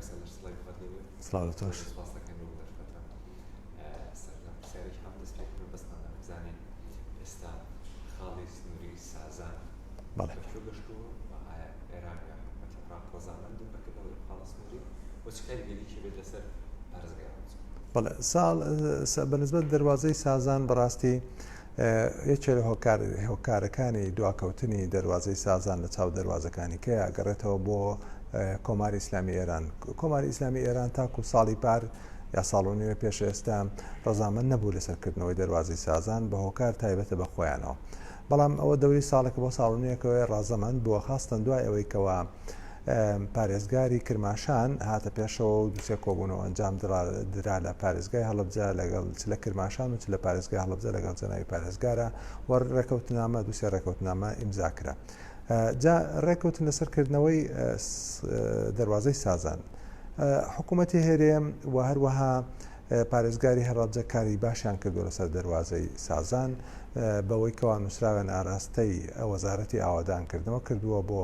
سەلەرسڵی خۆتێ سلااوتۆش سپاس دەکەین بۆ دەرفەتە سەردەم سیارێکی هەم دەستپێکردن بەستانە بزانین ئێستا خاڵی سنووری سازان بەکوێ گەشتووە و ئایا ئێران بەتەبڕا کۆزانمەند بەکردەوە خاڵە سنووری بۆ چ کاریگەریکی بێت لەسەر پارێزگای بەڵێ ساڵ بەنسبەت دەواازەی سازان بەڕاستی یەکێ لە هۆکارەکانی دواکەوتنی دەواازەی سازان لە چاو دەواازەکانی کە ئەگەڕێتەوە بۆ کۆماری ئیسلامی ئێران. کۆماری ئیسلامی ئێران تاکو ساڵی پار یا ساڵونیوە پێش ئێستا ڕەزامەند نەبوو لەسەرکردنەوەی دەواازەی سازان بە هۆکار تایبەتە بە خۆیانەوە. بەڵام ئەوە دەوری ساڵێک بۆ ساڵونیەکەوەی ڕازەمەند بووە خاستن دوای ئەوەی کەوە پارێزگاری کرماشان هاتە پێشەوە و دووسێ کۆبوونەوە ئەنجام درا لە پارێزگای هەڵەبجە لەگەڵ لە کرماشان و لە پارێزگای هەڵەبجە لەگەڵ جەناوی پارێزگارە و ڕێکەوتنامە دووسێ ڕێکەوتنامە ئیمزاکرا. جا ڕێکەوتن لەسەرکردنەوەی دەواازەی سازان حکوومەتی هێرێم و هەروەها پارێزگاری هەڵەبجە کاری باشیان کردو لەسەر دەواازەی سازان بەوەی کەوا نووسراوێن ئاراستەی وەزارەتی ئاوادانکردنەوە کردووە بۆ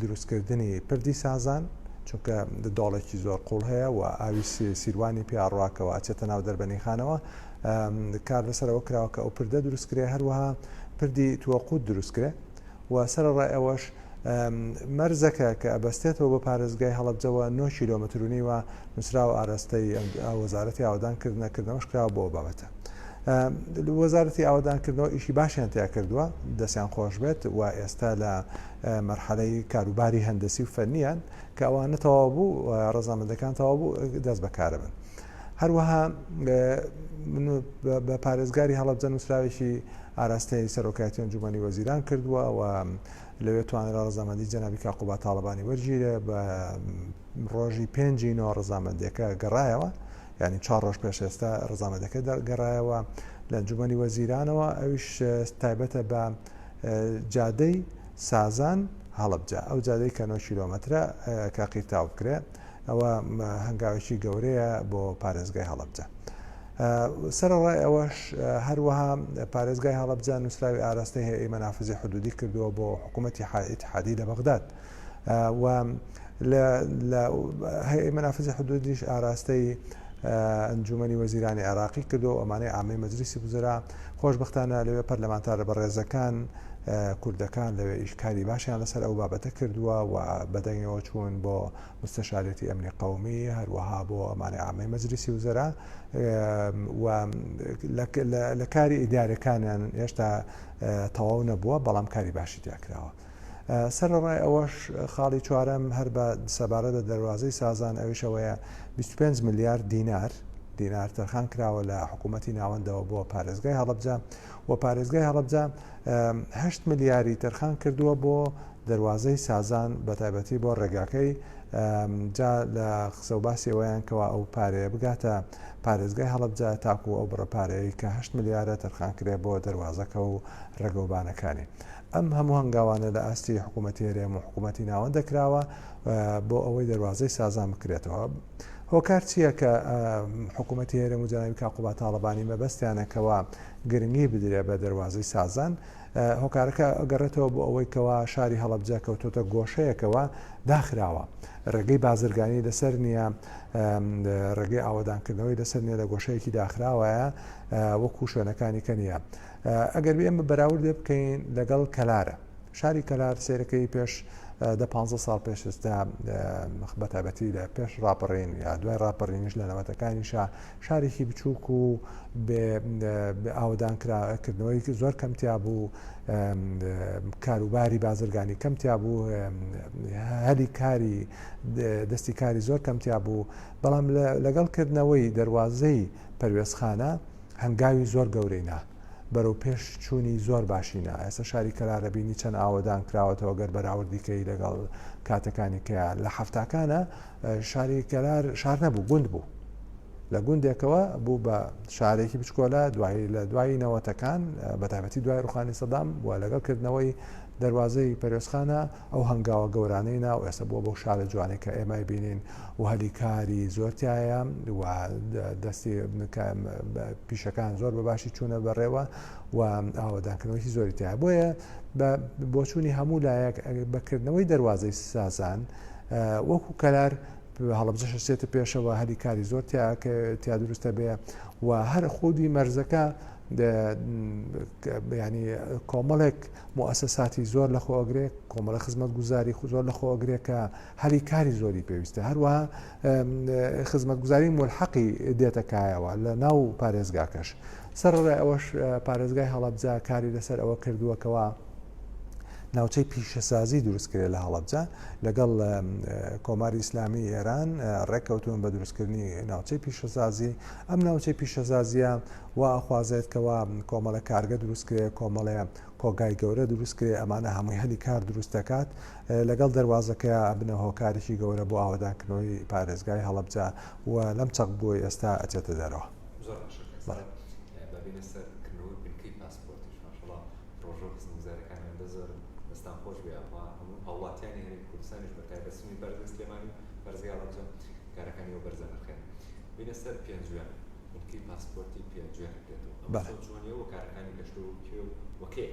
دروستکردنی پردی سازان چونکە دۆڵێکی زۆر قوڵ هەیە و ئاوی سیروانی پیاڕواکەوە ئاچێتە ناو دەربەنی خانەوە کار لەسەرەوە کراوە کە ئەو پردە دروستکرێ هەروەها پردی تووەقوت دروستکرێ و سەرڕای ئەوەش مەرزەکە کە ئەبەستێتەوە بە پارێزگای هەڵەبجەوە 9 کیلۆمەترونی و نووسراوە ئاراستەی وەزارەتی ئاوادانکردنەکردنەوەش کراوە بۆ بابەتە. وەزارەتی ئاوادانکردنەوە ئیشی باشیان تیا کردووە دەستیان خۆش بێت و ئێستا لە مەرحەلەی کاروباری هەندسی و فەرنیان کە ئەوانە تەواو بوو ڕەزامەندەکان تەواو بوو دەست بەکارە بن. هەروەها بە پارێزگاری هەڵەبجە نووسراوێکی ئاراستەی سەرۆکایەتی ئەنجومەنی وەزیران کردووە و لەوێ توانرا ڕەزامەندی جەنابی کاقوبا تاڵبانی وەرگیرە بە ڕۆژی 5 ڕەزامەندیەکە گەڕایەوە، ینی 4 ڕۆژ پێش ئێستا ڕەزامەندەکە گەڕایەوە لە ئەنجومەنی وەزیرانەوە. ئەویش تایبەتە بە جادەی سازان هەڵەبجە، ئەو جادەی کە 9 کیلۆمەترە کاقیر تاو بکرێ، ئەوە هەنگاوێکی گەورەیە بۆ پارێزگای هەڵەبجە. سەرڕای ئەوەش هەروەها پارێزگای هەڵەبجە نووسراوی ئاراستەی هەیئەی مەنافزی حودودی کردووە بۆ حکوومەتی ئیتحادی لە بەغداد و لە هەیئەی مەنافزی حودودیش ئاراستەی ئەنجومەنی وەزیرانی عێراقی کردو ئەمانەی عامەی مەجلیسی وزەرا خۆشبەختانە لەوێ پەرلەمانتارە بەڕێزەکان کوردەکان لەوێ ئیشکاری باشیان لەسەر ئەو بابەتە کردووە و بەدەنگەوە چوون بۆ مستەشارەتی ئەمنی قەومی هەروەها بۆ ئەمانەی عامەی مەجلیسی وزەرا و لە کاری ئیدارەکانیان هێشتا تەواو نەبووە بەڵام کاری باشی تیاکراوە. سەرڕای ئەوەش خاڵی چوارەم هەر بە سەبارەت بە دەواازەی سازان ئەویشەوەیە 25 ملیار دینار تەرخان کراوە لە حکوومەتی ناوەندەوە بۆ پارێزگای هەڵەبجە و پارێزگای هەڵەبجە 8 ملیاری تەرخان کردووە بۆ دەواازەی سازان بە تایبەتی بۆ ڕێگاکەی جا لە قسە و باسی ئەوەیان کەەوە ئەو پارەیە بگاتە پارێزگای هەڵەبجە تاکو ئەو بڕەپارەیە کە 8 ملیارە تەرخان کرێ بۆ دەواازەکە و ڕێگەوبانەکانی. ئەم هەموو هەنگاوانە لە ئاستی حکوومەتی هەرێم و حکوومەتی ناوەند دەکراوە بۆ ئەوەی دەواازەی سازان بکرێتەوە. هۆکار چییە کە حکوومەتی هێرێم و جەنابی کاقوبا تاڵبانی مەبەستیانەکەوە گرنگی بدرێ بە دەواازەی سازان. هۆکارەکە ئەگەڕێتەوە بۆ ئەوەی کەوا شاری هەڵەبجە کەوتۆتە گۆشەیەکەوە داخراوە، ڕێگەی بازرگانی لەسەر نییە، ڕێگەی ئاوادانکردنەوەی لەسەر نیە، لە گۆشەیەکی داخراوەیە وەکو شوێنەکانی کە نییە. ئەگەر ئێمە بەراورد لێ بکەین لەگەڵ کەلارە، شاری کەلار سێرەکەی پێش 15 ساڵ پێش ئێستا بەتابەتی لە پێش ڕاپەڕین یا دوای ڕاپەڕینیش لە نەوەتەکانیشە شارێکی بچووک و ئاودانکردنەوەی زۆر کەمتیا بوو، کاروباری بازرگانی کەمتیا بوو، هەلی کاری دەستی کاری زۆر کەمتیا بوو. بەڵام لەگەڵکردنەوەی دەواازەی پەروێزخانە هەنگاوی زۆر گەورەینا، بەرەو پێش چوونی زۆر باشینە. ئێستا شاری کەلارە بینی چەند ئاوادان کراوەتەوە گەر بەراوردیکەی لەگەڵ کاتەکانی کە لە هەفتاکانە شاری کەلار شار نەبوو، گوند بوو، لە گوندێکەوە بوو بە شارێکی بچکۆلە لە دوایی نەوەتەکان بەتابەتی دوای ڕوخانی سەدام و لەگەڵکردنەوەی دەواازەی پەروێزخانە ئەو هەنگاوە گەورانەی و ئێستا بووە بۆ شارە جوانەی کە ئێمە بینین و هەلی کاری زۆرتیایە و دەستی پیشەکان زۆر بەباشی چوونە بەڕێوە و ئاوادانکردنەوەی زۆری تایە. بۆیە بۆ چوونی هەموو لایەک بەکردنەوەی دەواازەی سازان وەکو کەلار هەڵبجەشە چێتە پێشەوە هەلی کاری زۆر تیا دروستە بێ و هەر خودی مەرزەکە ینی کۆمەڵێک مؤسساتی زۆر لە خۆگرێ کۆمەڵە خزمەت گوزاری زۆر لە خۆگرێ کە هەلی کاری زۆری پێویستە هەروەها خزمەت گوزاری ملحەقی دێتەکایەوە لە ناو پارێزگاکەش سەرڕای ئەوەش پارێزگای هەڵەبجە کاری لەسەر ئەوە کردووەکەوە ناوچەی پیشەسازی دروستکرێت لە هەڵەبجە لەگەڵ کۆماری ئیسلامی ئێران ڕێککەوتون بە دروستکردنی ناوچەی پیشەسازی ئەم ناوچەی پیشەسازیە و ئەخوازێتکەوە کۆمەڵە کارگە دروستکرێت کۆمەڵەیە کۆگای گەورە دروستکرێت ئەمانە هەمووی هەلی کار دروست دەکات لەگەڵ دەواازەکە بنە هۆکارێکی گەورە بۆ ئاوادانکردنەوەی پارێزگای هەڵەبجە و لەم چەق بۆی ئێستا ئەچێتە دەرەوە. هەوڵاتیانی هەرێمی کوردستانیش بە تایبەتمەندی بەرزی سلێمانی بەرزگای هەڵەبجە کارەکانی ئەو بەرزەنرخێن بینە سەر پێنجوێن ملکی پاسپۆرتی پێنجوێن دێتەوە چۆنیەوە کارەکانی گەشت و وەکێ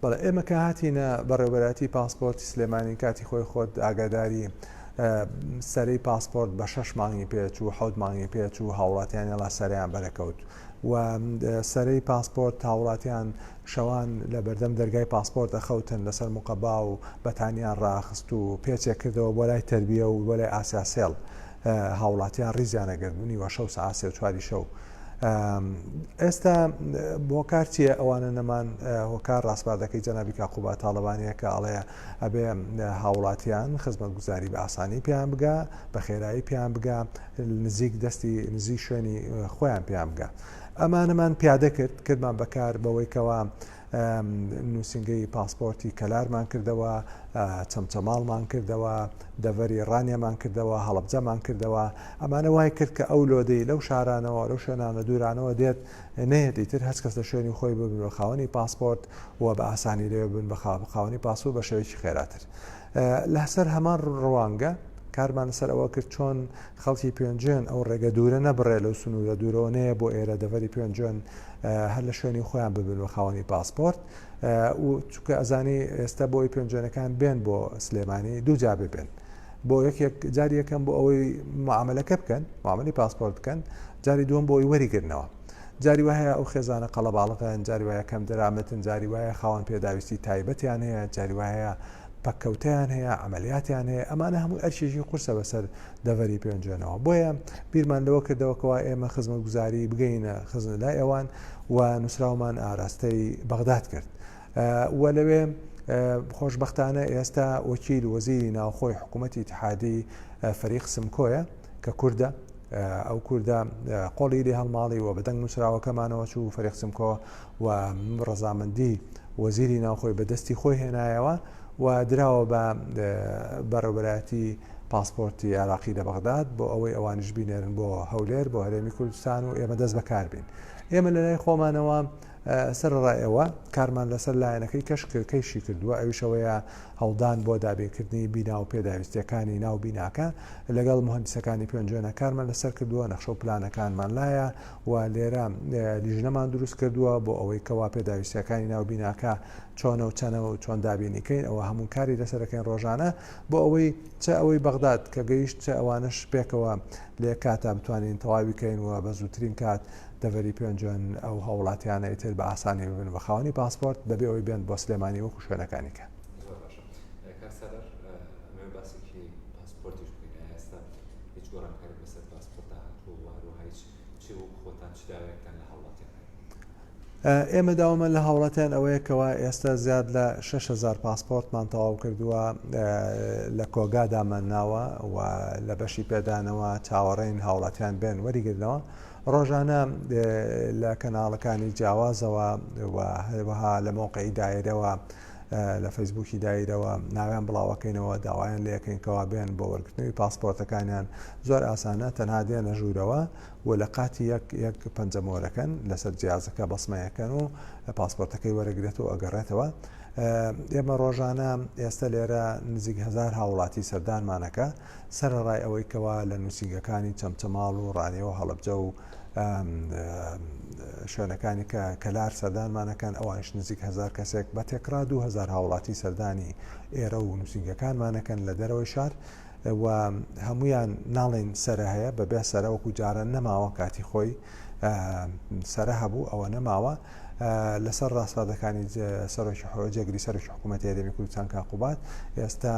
بەڵێ ئێمە کە هاتیینە بەڕێوەبەراتی پاسپۆرتی سلێمانی کاتی خۆی خۆت ئاگاداری سەرەی پاسپۆرت بە 6 مانگی پێچ و 7 مانگی پێچ و هاوڵاتیانێڵا سەریان بەرەکەوت و سەرەی پاسپۆرت هاوڵاتیان شەوان لە بەردەم دەرگای پاسپۆرت ئەخەوتن لەسەر مقەبا و بەتانیان ڕاخست و پێچێک کردەوە بۆ لای تەربیە و بۆ لای ئاسیاسێڵ هاوڵاتیان ڕیزیانەگەردبوونی وە شەو سەعات 4 شەو ئێستا بۆ کارچیە ئەوانە نەمان هۆکار ڕاستپاردەکەی جەنابی کاقوبا تاڵەبانیە کە ئەڵەیە ئەبێ هاوڵاتیان خزمەت گوزاری بە ئاسانی پیان بگا بە خێرایی پیان بگا نزیک دەستی نزیک شوێنی خۆیان پیان بگا ئەمانەمان پیادە کردمان بەکار بەوەیکەوە نووسنگەی پاسپۆرتی کەلارمان کردەوە چەمچەماڵمان کردەوە دەڤەری ڕانیەمان کردەوە هەڵەبجەمان کردەوە ئەمانە وای کرد کە ئەو لۆدەی لەو شارانەوە لەو شوێنانە دوورانەوە دێت نێت ئیتر هەچ کەس لە شوێنی خۆی ببن بە خاوەنی پاسپۆرت و بە ئاسانی لێ بن بە خاوەنی پاسپۆرت بە شێوەیەکی خێراتر لەسەر هەمان ڕوانگە کارمان لەسەر ئەوە کرد چۆن خەڵکی پێنجێن ئەو ڕێگە دوورە نەبڕێ لەو سنوورە دوورەوە نەیە بۆ ئێرە دەڤەری پێنجێن هەر لە شوێنی خۆیان ببن بە خاوەنی پاسپۆرت و چونکە ئەزانی ئێستا بۆی پێنجێنەکان بێن بۆ سلێمانی دوو جا ببێن بۆ یەکێک جاری یەکەم بۆ ئەوەی معاملەکە بکەن معاملی پاسپۆرت بکەن جاری دووەم بۆ ئەوی وەریگرنەوە جاری وایە ئەو خێزانە قەڵەباڵغن جاری وایە کەم دەرامەتن جاری وایە خاوەن پێداویستی تایبەتیان هەیە جاری وایە پەککەوتیان هەیە ئەمەلیاتیان هەیە ئەمانە هەموو ئەرشێکی قورسە بەسەر دەڤەری پێنجێنەوە بۆیە بیرمان لەوە کردەوەکەوە ئێمە خزمەت گوزاری بگەینە خزن لای ئەوان و نووسراومان ئاراستەی بەغداد کرد و لەوێ خۆشبەختانە ئێستا وەکیل وەزیری ناوخۆی حکوومەتی اتحادی فەریق سمکۆیە کە کووردە ئەو کووردە قۆڵی لێ هەڵماڵی و بەدەنگ نووسراوەکەمانەوە چوو فەریق سمکۆ و ڕەزامەندی وەزیری ناوخۆی بەدەستی خۆی هێنایەوە و دراوە بە بەڕێوەبەراتی پاسپۆرتی عراقی لە بەغداد بۆ ئەوەی ئەوانش بینێرن بۆ هەولێر بۆ هەرێمی کوردستان و ئێمە دەست بەکاربین ئێمە لە لای خۆمانەوە سەرڕایەوە کارمان لەسەر لایەنەکەی کەشکردکەیشی کردووە ئەویشەوەیە هەڵدان بۆ دابینکردنی بینا و پێداویستیەکانی ناو بیناکە لەگەڵ مهندسەکانی پێنجێنە کارمان لەسەر کردووە نەخشە و پلانەکانمان لایە و لێرە لیژنەمان دروست کردووە بۆ ئەوەی کەوا پێداویستیەکانی ناو بیناکە چۆنە و چەنەوە و چۆن دابینیکەین ئەوە هەموو کاری لەسەرەکەین ڕۆژانە بۆ ئەوەی چه ئەوەی بەغداد کە گەیشت چه ئەوانش پێکەوە لێ کاتا بتوانین تەواوی بکەین و بە زووترین کات دەڤەری پێنجێن ئەو هەوڵاتیانە ئیتر بە ئاسانی ببن بە خاوەنی پاسپۆرت بەبێ ئەوەی بێن بۆ سلێمانی وەکو شوێنەکانی کە ئێمە داوامە لە هەوڵەتیان ئەوەیەکەوە ئێستا زیاد لە 6,000 پاسپۆرتمان تەواو کردووە لە کۆگادامان ناوە و لە بەشی پێدانەوە چاوەڕێین هاوڵاتیان بێن وەریگرنەوە ڕۆژانە لە کەناڵەکانی جیاوازەوە و هەروەها لە مۆقعی دایرەوە لە فەیسبووکی دایرەوە ناویان بڵاوەکەینەوە داوایان لەکەینکەوا بێن بۆ وەرگرتنەوەی پاسپۆرتەکانیان زۆر ئاسانە تەنها دێنە ژوورەوە و لە قاتی یەک پەنجەمۆرەکەن لەسەر جیازەکە بەسمەیەکەن و پاسپۆرتەکەی وەرەگرێت و ئەگەڕێتەوە ئێمە ڕۆژانە ئێستا لێرە نزیک 1000 هاوڵاتی سەردانمانەکە سەرڕای ئەوەی کەوا لە نووسنگەکانی چەمچەماڵ و ڕانیەوە هەڵەبجە و شوێنەکانی کە کەلار سەردانمانەکان ئەوانش نزیک 1000 کەسێک بە تێکرا 2000 هاوڵاتی سەردانی ئێرە و نووسنگەکانمانەکەن لە دەرەوەی شار و هەمویان ناڵێن سەرە هەیە بەبێ سەرە وەکو جارە نەماوە کاتی خۆی سەرە هەبوو ئەوە نەماوە لەسەر ڕاستادەکانی جێگری سەرۆکی حکوومەتی هەرێمی کوردستان کاقوبات ئێستا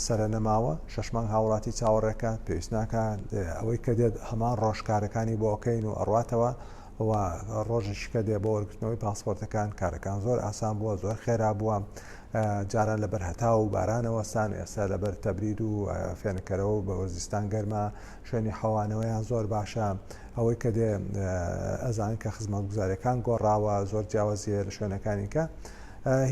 سەرە نەماوە 6 مانگ هاوڵاتی چاوەڕێکات پێویست ناکات ئەوەی کە دێت هەمان ڕۆژکارەکانی بۆ ئۆکەین و ئەڕاتەوە و ڕۆژێکی کە دێ بۆ وەرگرتنەوەی پاسپۆرتەکان کارەکان زۆر ئاسان بووە زۆر خێرا بووە جاران لەبەر هەتا و بارانەوەستان ئێستا لەبەر تەبرید و فێنکەرەوە بە وەرزستان گەرمە شوێنی حەوانەوەیان زۆر باشە ئەوەی کە دێ ئەزانین کە خزمەتگوزاریەکان گۆڕاوە زۆر جیاوازیە لە شوێنەکانی کە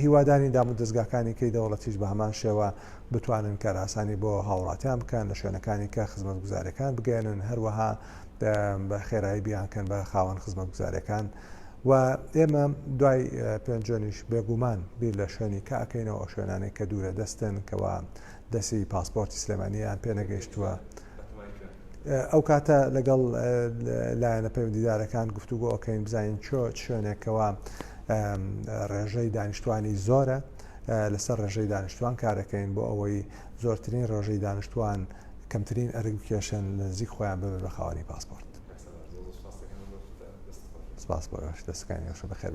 هیواداری دام و دەستگاکانی کەی دەوڵەتیش بە هەمان شێوە بتوانن کاراسانی بۆ هاوڵاتیان بکەن لە شوێنەکانی کە خزمەتگوزاریەکان بگەێنن هەروەها بە خێرایی بیانکەن بە خاوەن خزمەتگوزاریەکان و ئێمە دوای پێنجۆنیش بێگومان بیر لە شوێنی کە ئەەکەینەوە شوێنانێک کە دوورە دەستن کەوا دەستی پاسپۆرتی سلێمانیان پێ نەگەیشتووە ئەو کاتە لەگەڵ لایەنە پەیوەندیدارەکان گفتوگۆ ئۆکەین بزانین شوێنێکەوە ڕێژەی دانیشتوانی زۆرە لەسەر ڕێژەی دانیشتوان کارەکەین بۆ ئەوەی زۆرترین ڕۆژەی دانیشتوان کەمترین ئەرک بکێشن لە نزیک خۆیان ببێ بە خاوەنی پاسپۆرت. سپاس بۆ دەستەکانی بەخێر.